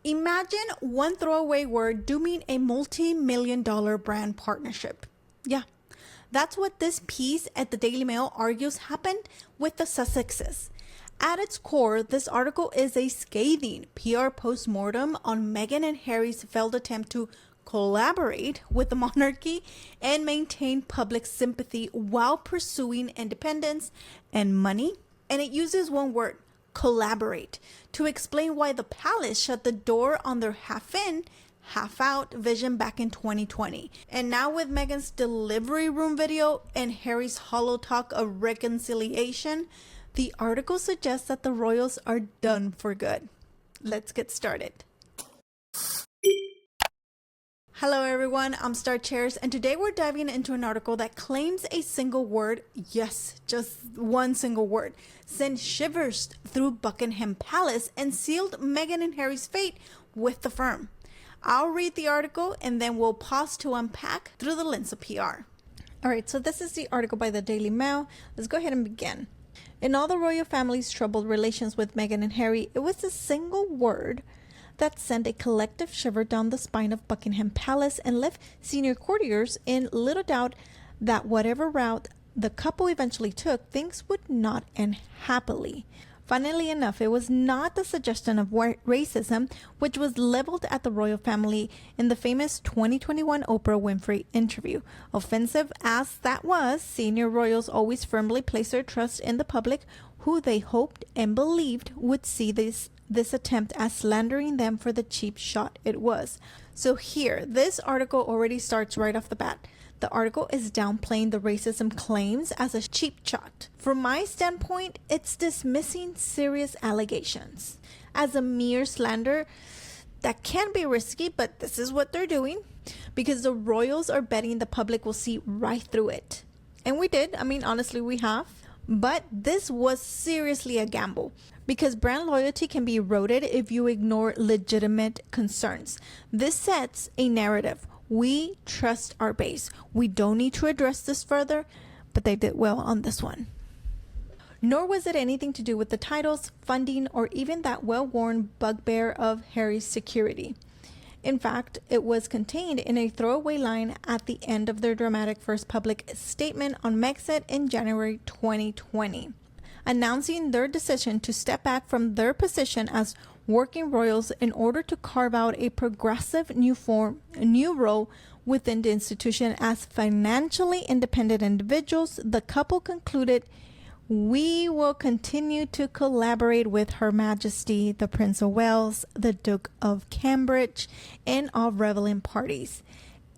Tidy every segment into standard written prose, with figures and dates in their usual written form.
Imagine one throwaway word dooming a multi-million-dollar brand partnership. Yeah, that's what this piece at the Daily Mail argues happened with the Sussexes. At its core, this article is a scathing PR postmortem on Meghan and Harry's failed attempt to collaborate with the monarchy and maintain public sympathy while pursuing independence and money. And it uses one word, collaborate, to explain why the palace shut the door on their half-in, half-out vision back in 2020. And now with Meghan's delivery room video and Harry's hollow talk of reconciliation, the article suggests that the royals are done for good. Let's get started. Hello everyone, I'm Star Chairs, and today we're diving into an article that claims a single word, yes, just one single word, sent shivers through Buckingham Palace and sealed Meghan and Harry's fate with the firm. I'll read the article and then we'll pause to unpack through the lens of PR. Alright, so this is the article by the Daily Mail. Let's go ahead and begin. In all the royal family's troubled relations with Meghan and Harry, it was a single word that sent a collective shiver down the spine of Buckingham Palace and left senior courtiers in little doubt that whatever route the couple eventually took, things would not end happily. Funnily enough, it was not the suggestion of racism which was leveled at the royal family in the famous 2021 Oprah Winfrey interview. Offensive as that was, senior royals always firmly placed their trust in the public, who they hoped and believed would see this attempt as slandering them for the cheap shot it was. So here, this article already starts right off the bat. The article is downplaying the racism claims as a cheap shot. From my standpoint, it's dismissing serious allegations as a mere slander that can be risky, but this is what they're doing because the royals are betting the public will see right through it. And we did. I mean, honestly, we have. But this was seriously a gamble because brand loyalty can be eroded if you ignore legitimate concerns. This sets a narrative. We trust our base. We don't need to address this further, but they did well on this one. Nor was it anything to do with the titles, funding, or even that well-worn bugbear of Harry's security. In fact, it was contained in a throwaway line at the end of their dramatic first public statement on Megxit in January 2020, announcing their decision to step back from their position as working royals in order to carve out a progressive new role within the institution as financially independent individuals. The couple concluded, "We will continue to collaborate with Her Majesty, the Prince of Wales, the Duke of Cambridge, and all relevant parties."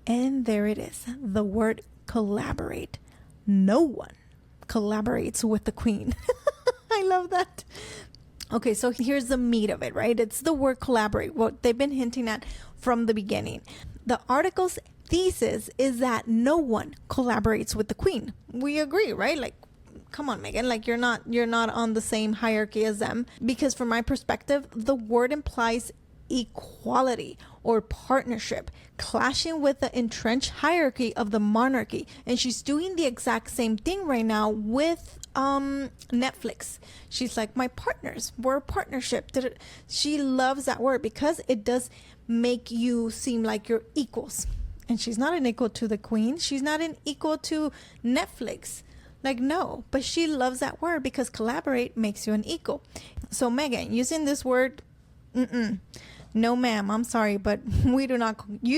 And there it is, the word collaborate. No one collaborates with the Queen. I love that. Okay, so here's the meat of it, right? It's the word collaborate, what they've been hinting at from the beginning. The article's thesis is that no one collaborates with the Queen. We agree, right? Like, come on, Meghan, like you're not on the same hierarchy as them, because from my perspective, the word implies equality or partnership, clashing with the entrenched hierarchy of the monarchy. And she's doing the exact same thing right now with Netflix. She's like, my partners, we're a partnership. She loves that word because it does make you seem like you're equals. And she's not an equal to the Queen. She's not an equal to Netflix. Like, no, but she loves that word because collaborate makes you an equal. So Meghan, using this word, no ma'am, I'm sorry, but you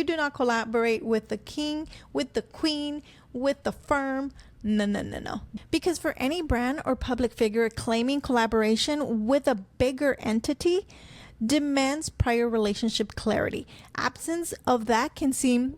do not collaborate with the king, with the queen, with the firm. No. Because for any brand or public figure claiming collaboration with a bigger entity demands prior relationship clarity. Absence of that can seem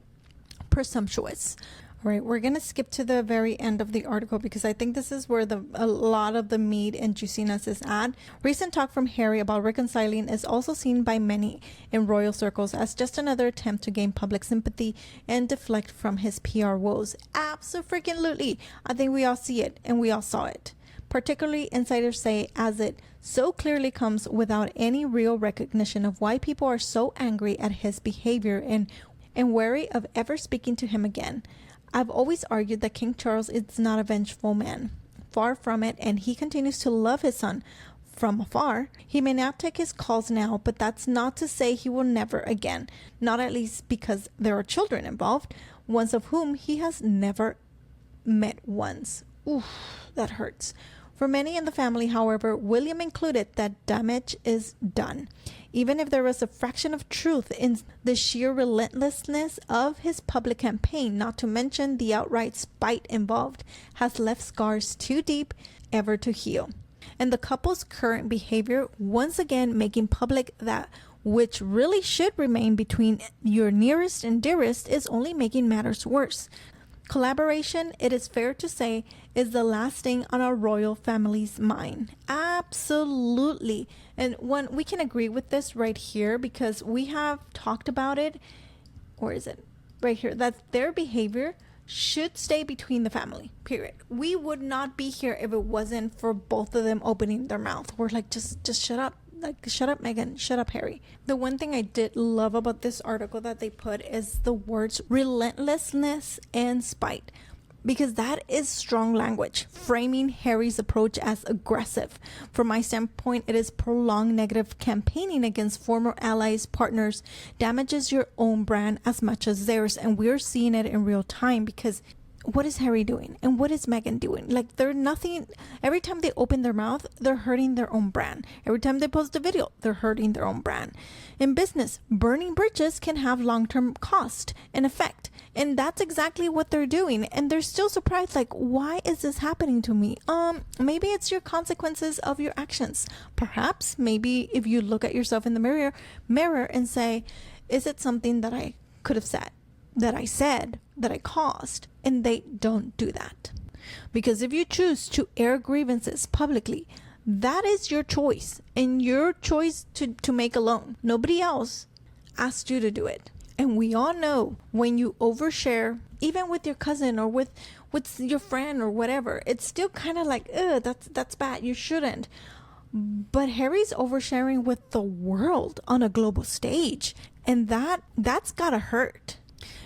presumptuous. All right, we're going to skip to the very end of the article because I think this is where a lot of the meat and juiciness is at. Recent talk from Harry about reconciling is also seen by many in royal circles as just another attempt to gain public sympathy and deflect from his PR woes. Absolutely. I think we all see it and we all saw it. Particularly, insiders say, as it so clearly comes without any real recognition of why people are so angry at his behavior and wary of ever speaking to him again. I've always argued that King Charles is not a vengeful man. Far from it, and he continues to love his son from afar. He may not take his calls now, but that's not to say he will never again. Not at least because there are children involved, ones of whom he has never met once. Oof, that hurts. For many in the family, however, William included, that damage is done. Even if there was a fraction of truth in the sheer relentlessness of his public campaign, not to mention the outright spite involved, has left scars too deep ever to heal. And the couple's current behavior, once again making public that which really should remain between your nearest and dearest, is only making matters worse. Collaboration, it is fair to say, is the last thing on our royal family's mind. Absolutely. And we can agree with this right here, because we have talked about it, or is it right here, that their behavior should stay between the family, period. We would not be here if it wasn't for both of them opening their mouth. We're like, just shut up. Like, shut up, Meghan. Shut up, Harry. The one thing I did love about this article that they put is the words relentlessness and spite, because that is strong language, framing Harry's approach as aggressive. From my standpoint, it is prolonged negative campaigning against former allies, partners, damages your own brand as much as theirs. And we're seeing it in real time, because what is Harry doing and what is Meghan doing? Like, they're nothing. Every time they open their mouth, they're hurting their own brand. Every time they post a video, they're hurting their own brand. In business, burning bridges can have long-term cost and effect, and that's exactly what they're doing. And they're still surprised, like, why is this happening to me? Maybe it's your consequences of your actions. Perhaps, maybe if you look at yourself in the mirror and say, is it something that I could have said, that I caused? And they don't do that. Because if you choose to air grievances publicly, that is your choice, and your choice to make alone. Nobody else asked you to do it. And we all know when you overshare, even with your cousin or with your friend or whatever, it's still kind of like, that's bad. You shouldn't. But Harry's oversharing with the world on a global stage, and that's gotta hurt.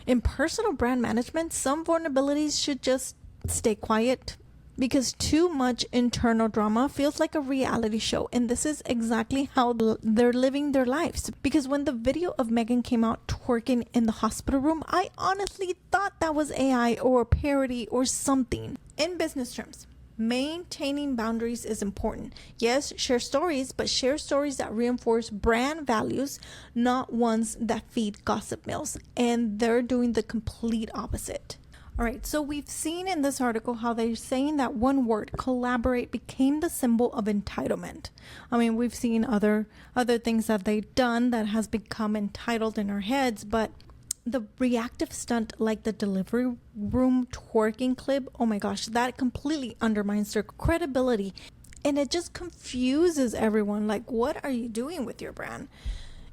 In personal brand management, some vulnerabilities should just stay quiet, because too much internal drama feels like a reality show. And this is exactly how they're living their lives. Because when the video of Meghan came out twerking in the hospital room, I honestly thought that was AI or a parody or something. In business terms, maintaining boundaries is important. Yes, share stories, but share stories that reinforce brand values, not ones that feed gossip mills. And they're doing the complete opposite. All right, so we've seen in this article how they're saying that one word, collaborate, became the symbol of entitlement. I mean, we've seen other things that they've done that has become entitled in our heads, but the reactive stunt, like the delivery room twerking clip, oh my gosh, that completely undermines their credibility. And it just confuses everyone. Like, what are you doing with your brand?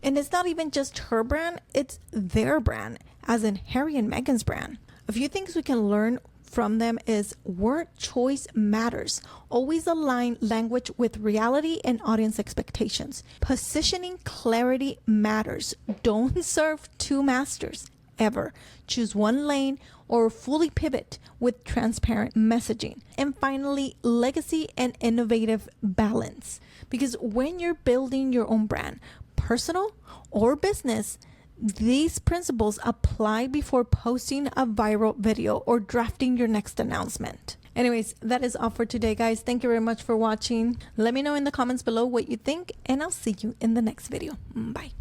And it's not even just her brand, it's their brand, as in Harry and Meghan's brand. A few things we can learn from them is word choice matters. Always align language with reality and audience expectations. Positioning clarity matters. Don't serve two masters ever. Choose one lane or fully pivot with transparent messaging. And finally, legacy and innovative balance. Because when you're building your own brand, personal or business, these principles apply before posting a viral video or drafting your next announcement. Anyways, that is all for today, guys. Thank you very much for watching. Let me know in the comments below what you think, and I'll see you in the next video. Bye.